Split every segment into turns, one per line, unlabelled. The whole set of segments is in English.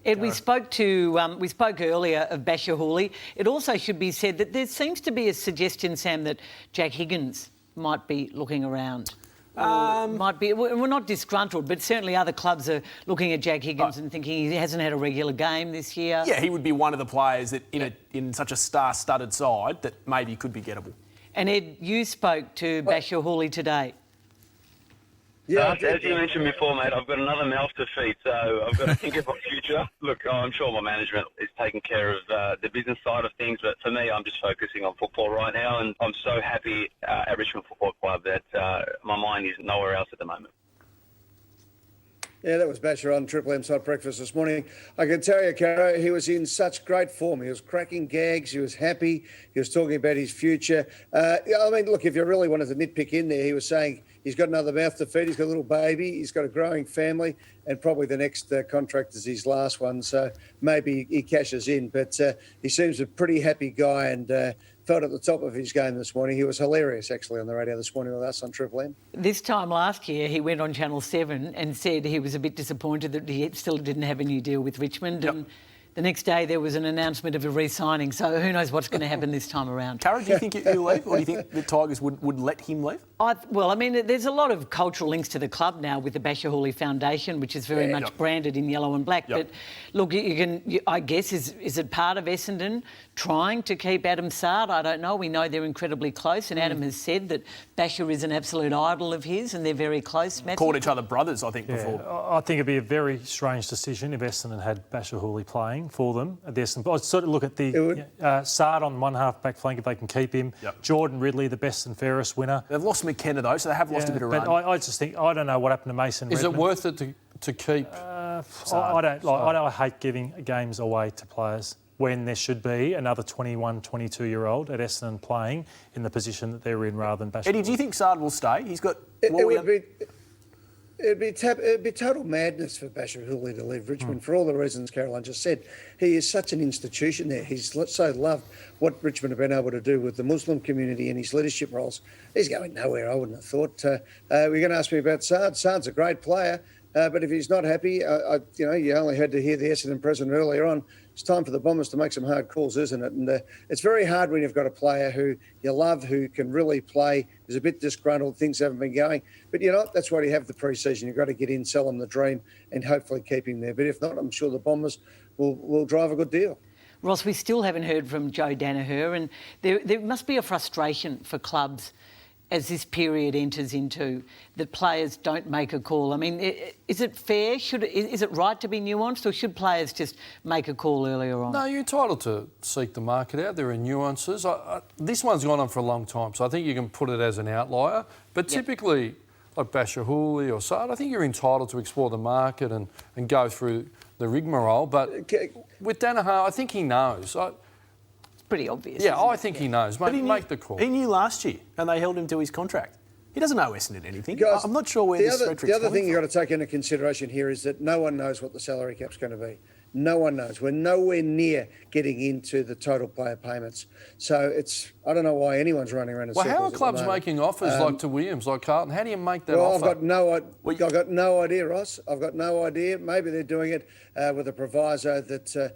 Ed, we spoke earlier of Bachar Houli. It also should be said that there seems to be a suggestion, Sam, that Jack Higgins might be looking around. Might be. We're not disgruntled, but certainly other clubs are looking at Jack Higgins and thinking he hasn't had a regular game this year.
Yeah, he would be one of the players that in such a star-studded side that maybe could be gettable.
And Ed, you spoke to Bachar Houli today.
Yeah, as you mentioned before, mate, I've got another mouth to feed, so I've got to think of my future. Look, I'm sure my management is taking care of the business side of things, but for me, I'm just focusing on football right now, and I'm so happy at Richmond Football Club that my mind is nowhere else at the moment.
Yeah, that was Bachar on Triple M Side Breakfast this morning. I can tell you, Caro, he was in such great form. He was cracking gags. He was happy. He was talking about his future. I mean, look, if you really wanted to nitpick in there, he was saying he's got another mouth to feed. He's got a little baby. He's got a growing family. And probably the next contract is his last one. So maybe he cashes in. But he seems a pretty happy guy and felt at the top of his game this morning. He was hilarious, actually, on the radio this morning with us on Triple M.
This time last year, he went on Channel 7 and said he was a bit disappointed that he still didn't have a new deal with Richmond.
Yep.
And the next day, there was an announcement of a re-signing. So who knows what's going to happen this time around.
Cara, do you think he'll leave, or do you think the Tigers would let him leave?
Well, I mean, there's a lot of cultural links to the club now with the Bachar Houli Foundation, which is very much branded in yellow and black. But look, I guess, is it part of Essendon trying to keep Adam Saad? I don't know. We know they're incredibly close, and Adam has said that Bachar is an absolute idol of his, and they're very close. Matthew?
Called each other brothers, I think, before.
I think it'd be a very strange decision if Essendon had Bachar Houli playing for them at the Essendon. I'd sort of look at the Saad on one half-back flank if they can keep him. Jordan Ridley, the best and fairest winner.
They've lost McKenna, though, so they have lost a bit of run.
But I just think, I don't know what happened to Mason
Is
Redmond.
it worth it to keep?
I hate giving games away to players when there should be another 21, 22-year-old at Essendon playing in the position that they're in rather than Bachar.
Eddie, do you think Saad will stay? He's got...
It'd be total madness for Bachar Houli to leave Richmond for all the reasons Caroline just said. He is such an institution there. He's so loved what Richmond have been able to do with the Muslim community and his leadership roles. He's going nowhere, I wouldn't have thought. We're going to ask me about Saad. Saad's a great player, but if he's not happy, you only had to hear the Essendon president earlier on. It's time for the Bombers to make some hard calls, isn't it? And it's very hard when you've got a player who you love, who can really play, is a bit disgruntled, things haven't been going. But, that's why you have the pre-season. You've got to get in, sell him the dream and hopefully keep him there. But if not, I'm sure the Bombers will drive a good deal.
Ross, we still haven't heard from Joe Danaher, and there must be a frustration for clubs as this period enters into, that players don't make a call. I mean, is it fair? Is it right to be nuanced, or should players just make a call earlier on?
No, you're entitled to seek the market out. There are nuances. This one's gone on for a long time, so I think you can put it as an outlier. But typically, like Bachar Houli or Saad, I think you're entitled to explore the market and go through the rigmarole. But with Danaher, I think he knows.
Pretty obvious.
Yeah, I think he knows. Make the call.
He knew last year, and they held him to his contract. He doesn't know Essendon anything.
Guys,
I'm not sure where this rhetoric's
The other thing
from.
you've got to take into consideration here is that no one knows what the salary cap's going to be. No one knows. We're nowhere near getting into the total player payments. So I don't know why anyone's running around in circles.
Well, how are clubs making offers like to Williams, like Carlton? How do you make that offer?
I've got no idea, Ross. I've got no idea. Maybe they're doing it with a proviso that,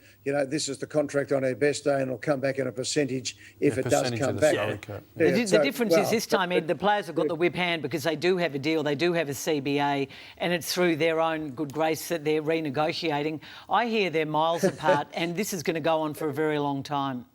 this is the contract on our best day and it'll come back in a percentage if it does come back.
The difference is this time, Ed, the players have got the whip hand because they do have a deal, they do have a CBA, and it's through their own good grace that they're renegotiating. I hear they're miles apart, and this is going to go on for a very long time.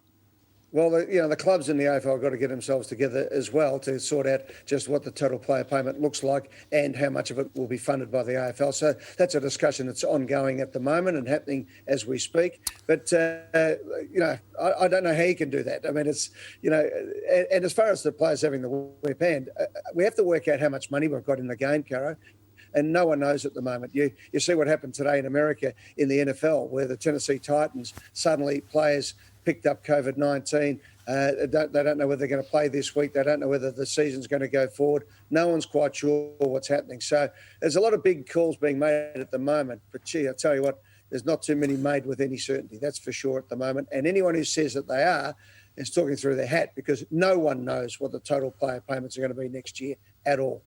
Well, the clubs in the AFL have got to get themselves together as well to sort out just what the total player payment looks like and how much of it will be funded by the AFL. So that's a discussion that's ongoing at the moment and happening as we speak. But, I don't know how you can do that. I mean, it's, and as far as the players having the whip hand, we have to work out how much money we've got in the game, Caro. And no one knows at the moment. You see what happened today in America in the NFL, where the Tennessee Titans, suddenly players picked up COVID-19. They don't know whether they're going to play this week. They don't know whether the season's going to go forward. No one's quite sure what's happening. So there's a lot of big calls being made at the moment. But, I tell you what, there's not too many made with any certainty. That's for sure at the moment. And anyone who says that they are is talking through their hat, because no one knows what the total player payments are going to be next year at all.